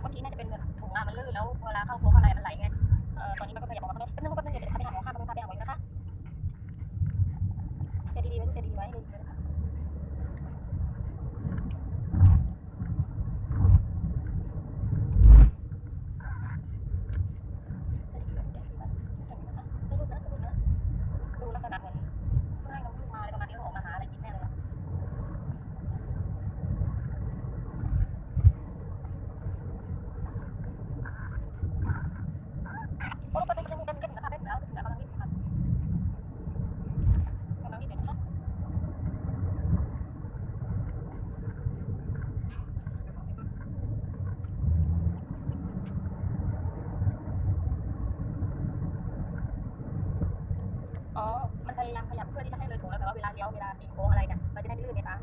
เมื่อกี้น่าจะเป็นถุงมันลื่นแล้วเวลาเข้าโค้งอะไรมันไหลไงตอนนี้มันก็ขยับออกมาแป๊บนึงเดี๋ยวพาไปหาหมอค่ะพาไปหาหมอนะคะเซดีๆไว้เซดีๆไว้ให้ดีๆนะคะดูลักษณะเหมือนเพิ่งให้น้องลูกมาอะไรประมาณนี้ออกมาหาอะไรกินแน่เลยนะโอ้ประตูจะมุดกันนะคะได้ถึงแล้วกำลังรีบค่ะกำลังรีบเลยนะคะอ๋อมันพยายามขยับเพื่อที่จะให้เลยถุงแล้วแต่ว่าเวลาเลี้ยวเวลาตีโค้งอะไรเนี่ยมันจะได้ไม่ลื่นไงคะ